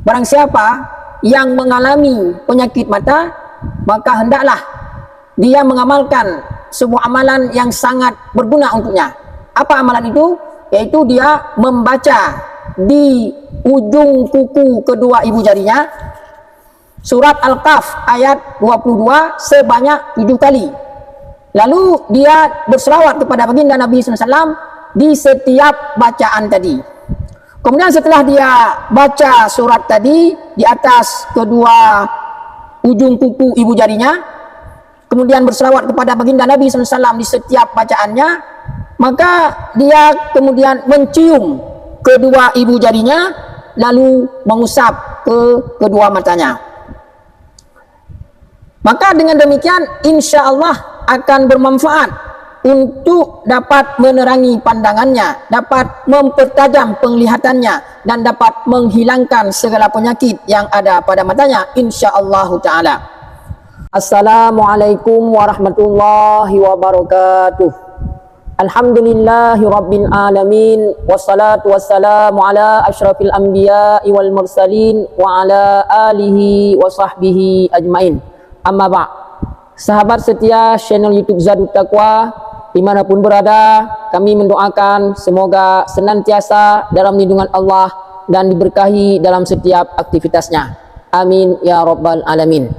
barang siapa yang mengalami penyakit mata, maka hendaklah dia mengamalkan sebuah amalan yang sangat berguna untuknya. Apa amalan itu? Yaitu dia membaca di ujung kuku kedua ibu jarinya surat Al-Kahf ayat 22 sebanyak 7 kali. Lalu dia berselawat kepada baginda Nabi SAW di setiap bacaan tadi. Kemudian setelah dia baca surat tadi di atas kedua ujung kuku ibu jarinya, kemudian berselawat kepada baginda Nabi SAW di setiap bacaannya, maka dia kemudian mencium kedua ibu jarinya lalu mengusap ke kedua matanya. Maka dengan demikian insya Allah akan bermanfaat untuk dapat menerangi pandangannya, dapat mempertajam penglihatannya, dan dapat menghilangkan segala penyakit yang ada pada matanya insya-Allah taala. Assalamualaikum warahmatullahi wabarakatuh. Alhamdulillahi rabbil alamin, wassalatu wassalamu ala asyrafil anbiya'i wal mursalin wa ala alihi wa sahbihi ajmain. Amma ba'. Sahabat setia channel YouTube Zadut Taqwa dimanapun berada, kami mendoakan semoga senantiasa dalam lindungan Allah dan diberkahi dalam setiap aktivitasnya. Amin ya rabbal alamin.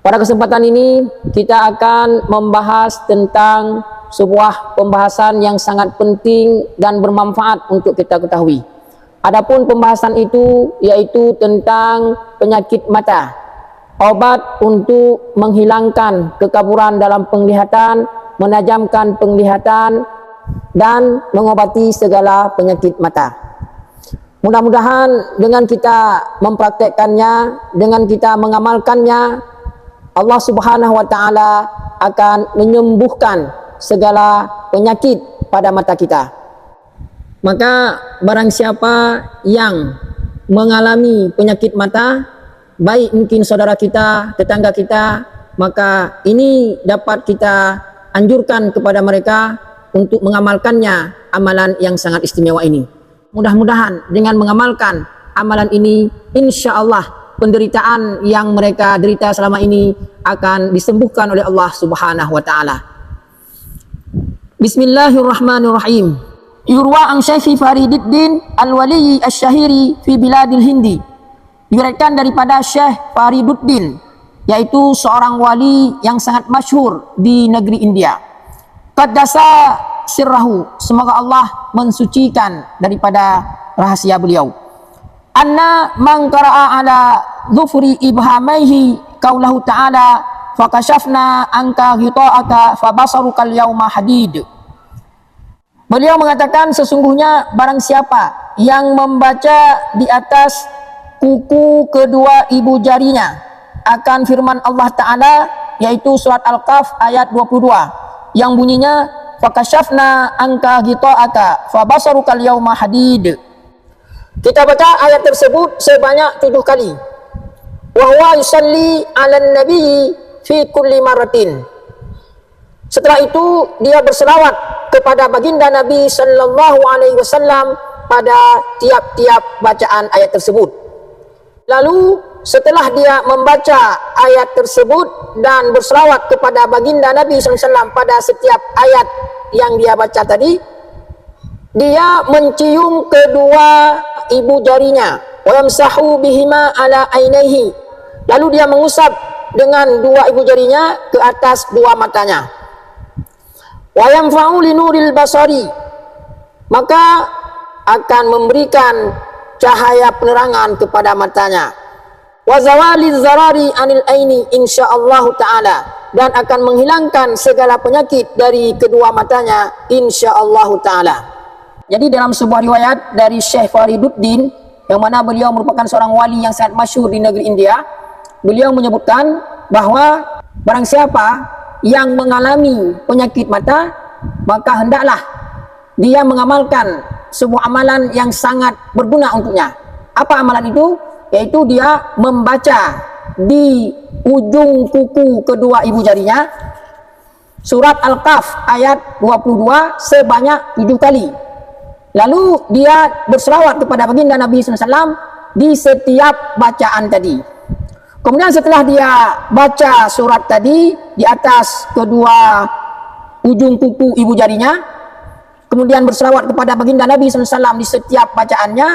Pada kesempatan ini kita akan membahas tentang sebuah pembahasan yang sangat penting dan bermanfaat untuk kita ketahui. Adapun pembahasan itu yaitu tentang penyakit mata. Obat untuk menghilangkan kekaburan dalam penglihatan, menajamkan penglihatan, dan mengobati segala penyakit mata. Mudah-mudahan dengan kita mempraktekkannya, dengan kita mengamalkannya, Allah Subhanahu wa Ta'ala akan menyembuhkan segala penyakit pada mata kita. Maka barang siapa yang mengalami penyakit mata, baik mungkin saudara kita, tetangga kita, maka ini dapat kita anjurkan kepada mereka untuk mengamalkannya, amalan yang sangat istimewa ini. Mudah-mudahan dengan mengamalkan amalan ini, insya Allah penderitaan yang mereka derita selama ini akan disembuhkan oleh Allah Subhanahu wa Ta'ala. Bismillahirrahmanirrahim. Yurwa an Syekh Fariduddin Al-Wali Asy-Syahiri fi biladil Hindi. Diriwayatkan daripada Syekh Fariduddin, yaitu seorang wali yang sangat masyhur di negeri India. Qaddasa sirrahu, semoga Allah mensucikan daripada rahasia beliau. Anna man qara'a ala dhufri ibhamaihi qaulahu ta'ala fakashafna anka ghita'aka fabasarukal yauma hadid. Beliau mengatakan sesungguhnya barang siapa yang membaca di atas kuku kedua ibu jarinya akan firman Allah Ta'ala, yaitu surat Al-Kahf ayat 22 yang bunyinya fakashafna anka ghita'aka fabasarukal yauma hadid. Kita baca ayat tersebut sebanyak 7 kali. Wa huwa yusalli 'alan nabiyyi fi kulli maratin. Setelah itu dia berselawat kepada baginda Nabi sallallahu alaihi wasallam pada tiap-tiap bacaan ayat tersebut. Lalu setelah dia membaca ayat tersebut dan berselawat kepada baginda Nabi SAW pada setiap ayat yang dia baca tadi, dia mencium kedua ibu jarinya, wa yamsahu bihima ala ainaihi. Lalu dia mengusap dengan dua ibu jarinya ke atas dua matanya. Wa yanfa'u linuril basari, maka akan memberikan cahaya penerangan kepada matanya. Wa zawaliz zarari anil aini insyaallah taala, dan akan menghilangkan segala penyakit dari kedua matanya insyaallah taala. Jadi dalam sebuah riwayat dari Syekh Fariduddin, yang mana beliau merupakan seorang wali yang sangat masyhur di negeri India, beliau menyebutkan bahwa barang siapa yang mengalami penyakit mata, maka hendaklah dia mengamalkan sebuah amalan yang sangat berguna untuknya. Apa amalan itu? Yaitu dia membaca di ujung kuku kedua ibu jarinya surat Al-Kahf ayat 22 sebanyak 7 kali. Lalu dia berselawat kepada baginda Nabi SAW di setiap bacaan tadi. Kemudian setelah dia baca surat tadi di atas kedua ujung kuku ibu jarinya, kemudian berselawat kepada baginda Nabi SAW di setiap bacaannya,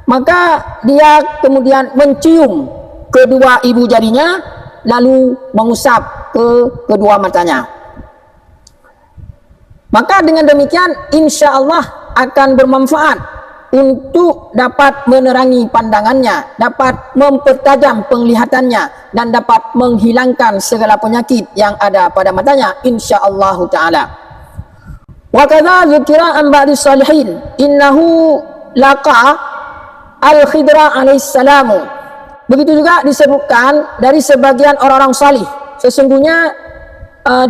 maka dia kemudian mencium kedua ibu jarinya lalu mengusap ke kedua matanya. Maka dengan demikian insya Allah akan bermanfaat untuk dapat menerangi pandangannya, dapat mempertajam penglihatannya, dan dapat menghilangkan segala penyakit yang ada pada matanya insya Allah Ta'ala. Wa kadza dzukira an ba'di salihin innahu laqa al-Khidra alaihissalamu. Begitu juga disebutkan dari sebagian orang-orang salih, sesungguhnya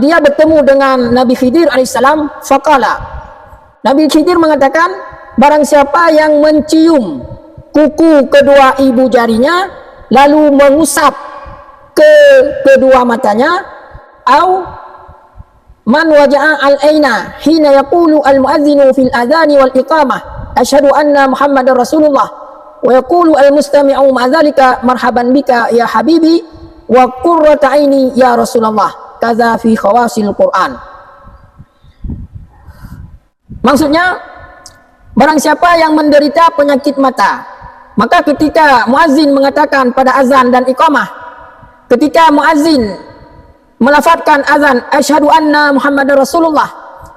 dia bertemu dengan Nabi Khidir alaihissalam. Faqala, Nabi Khidir mengatakan, barang siapa yang mencium kuku kedua ibu jarinya lalu mengusap ke kedua matanya, au man waja'a al-aina hina yaqulu al-muadzinu fil adhani wal iqamah asyhadu anna Muhammadar Rasulullah wa yaqulu al-mustami'u ma'dzalika marhaban bika ya habibi wa qurrata aini ya Rasulullah, kaza fi khawasil Quran. Maksudnya, barang siapa yang menderita penyakit mata, maka ketika muazzin mengatakan pada azan dan iqamah, ketika muazzin melafazkan azan asyhadu anna Muhammadar Rasulullah,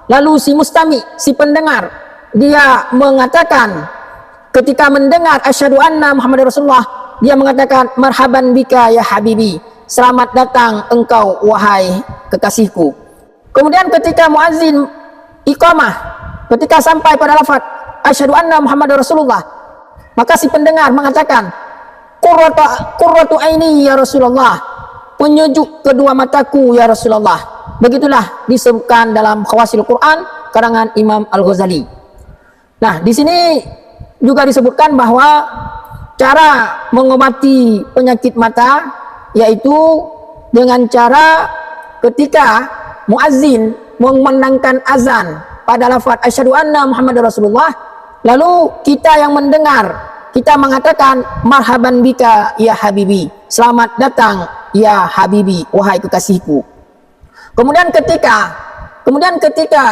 lalu si mustami, si pendengar, dia mengatakan ketika mendengar asyhadu anna Muhammadar Rasulullah, dia mengatakan marhaban bika ya habibi, selamat datang engkau wahai kekasihku. Kemudian ketika muazzin iqamah, ketika sampai pada lafaz asyhadu anna Muhammadar Rasulullah, maka si pendengar mengatakan qurratu aini ya Rasulullah, penyejuk kedua mataku ya Rasulullah. Begitulah disebutkan dalam Khawasil Quran karangan Imam Al-Ghazali. Nah, di sini juga disebutkan bahwa cara mengobati penyakit mata yaitu dengan cara ketika muazzin mengumandangkan azan pada lafaz asyhadu anna Muhammadar Rasulullah, lalu kita yang mendengar, kita mengatakan marhaban bika ya habibi, selamat datang ya habibi, wahai kekasihku. Kemudian ketika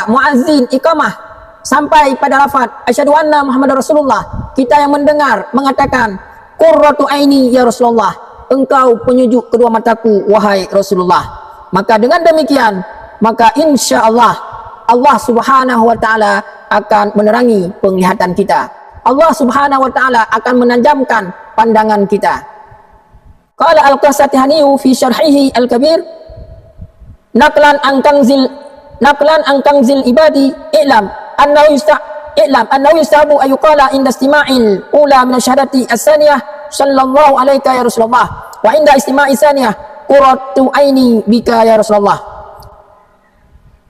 muazzin iqamah sampai pada lafaz asyhadu anna Muhammadar Rasulullah, kita yang mendengar mengatakan qurratu aini ya Rasulullah, engkau penyejuk kedua mataku wahai Rasulullah. Maka dengan demikian, maka insya Allah Allah Subhanahu wa Ta'ala akan menerangi penglihatan kita. Allah Subhanahu wa Ta'ala akan menajamkan pandangan kita. Qala Al-Qasatihaniyu fi syarhihi Al-Kabir, naqlan an kanzil ibadi i'lam annahu yustahabu ayuqala inda istima'il ula min syahadati as-saniyah sallallahu alaika ya Rasulullah wa inda istima'i saniyah qurratu aini bika ya Rasulullah.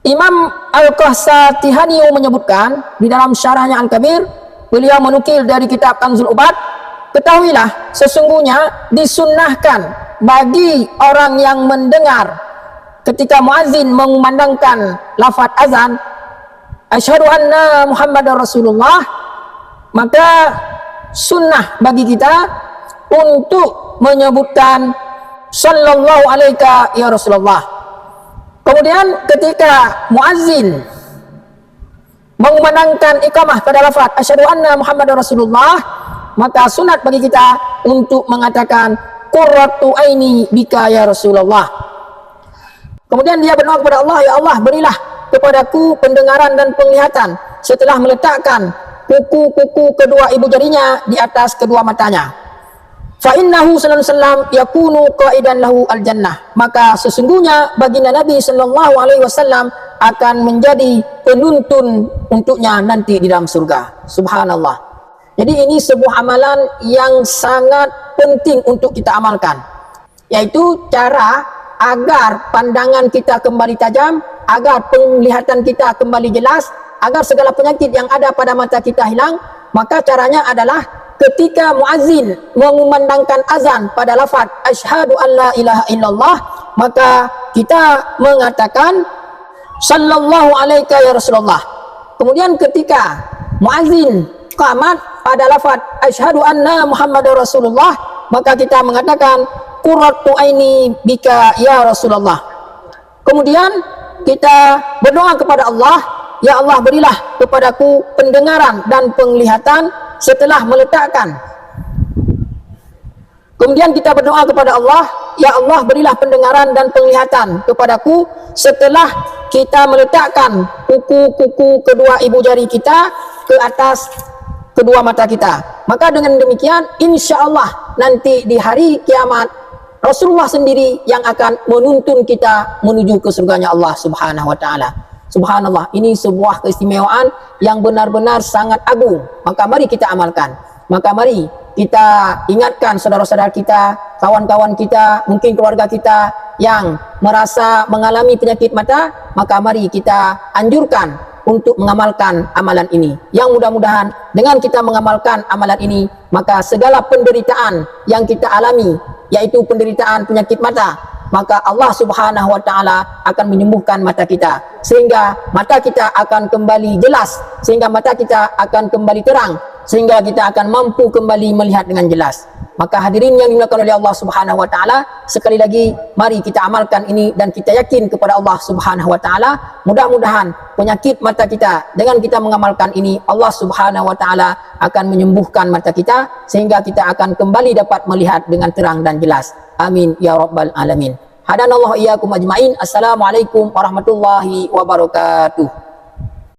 Imam Al-Qasatihani menyebutkan di dalam syarahnya Al-Kabir, beliau menukil dari kitab Kanzul Ubad, ketahuilah sesungguhnya disunnahkan bagi orang yang mendengar ketika muazzin mengumandangkan lafaz azan asyhadu anna Muhammadar Rasulullah, maka sunnah bagi kita untuk menyebutkan sallallahu alaika ya Rasulullah. Kemudian ketika muazzin mengumandangkan iqamah pada lafaz asyhadu anna Muhammadar Rasulullah, maka sunat bagi kita untuk mengatakan qurratu aini bika ya Rasulullah. Kemudian dia berdoa kepada Allah, ya Allah berilah kepadaku pendengaran dan penglihatan setelah meletakkan kuku-kuku kedua ibu jarinya di atas kedua matanya. Fa innahu sallallahu alaihi wasallam yakunu qaidan lahu al-jannah, maka sesungguhnya baginda Nabi sallallahu alaihi wasallam akan menjadi penuntun untuknya nanti di dalam surga. Subhanallah. Jadi ini sebuah amalan yang sangat penting untuk kita amalkan, yaitu cara agar pandangan kita kembali tajam, agar penglihatan kita kembali jelas, agar segala penyakit yang ada pada mata kita hilang. Maka caranya adalah ketika muazzin mengumandangkan azan pada lafaz asyhadu an la ilaha illallah, maka kita mengatakan sallallahu alaika ya Rasulullah. Kemudian ketika muazzin qamat ada lafaz asyhadu anna Muhammadar Rasulullah, maka kita mengatakan qurratu aini bika ya Rasulullah. Kemudian kita berdoa kepada Allah, ya Allah berilah kepadaku pendengaran dan penglihatan setelah meletakkan. Kemudian kita berdoa kepada Allah, ya Allah berilah pendengaran dan penglihatan kepadaku setelah kita meletakkan kuku-kuku kedua ibu jari kita ke atas kedua mata kita. Maka dengan demikian insya Allah nanti di hari kiamat Rasulullah sendiri yang akan menuntun kita menuju ke surganya Allah Subhanahu wa taala. Subhanallah, ini sebuah keistimewaan yang benar-benar sangat agung. Maka mari kita amalkan. Maka mari kita ingatkan saudara-saudara kita, kawan-kawan kita, mungkin keluarga kita yang merasa mengalami penyakit mata, maka mari kita anjurkan untuk mengamalkan amalan ini. Yang mudah-mudahan dengan kita mengamalkan amalan ini, maka segala penderitaan yang kita alami, yaitu penderitaan penyakit mata, maka Allah Subhanahu wa taala akan menyembuhkan mata kita, sehingga mata kita akan kembali jelas, sehingga mata kita akan kembali terang, sehingga kita akan mampu kembali melihat dengan jelas. Maka hadirin yang dimuliakan oleh Allah Subhanahu wa taala, sekali lagi mari kita amalkan ini dan kita yakin kepada Allah Subhanahu wa taala. Mudah-mudahan penyakit mata kita dengan kita mengamalkan ini, Allah Subhanahu wa taala akan menyembuhkan mata kita sehingga kita akan kembali dapat melihat dengan terang dan jelas. Amin ya rabbal alamin. Hadanallahu iyyakum ajmain. Assalamualaikum warahmatullahi wabarakatuh.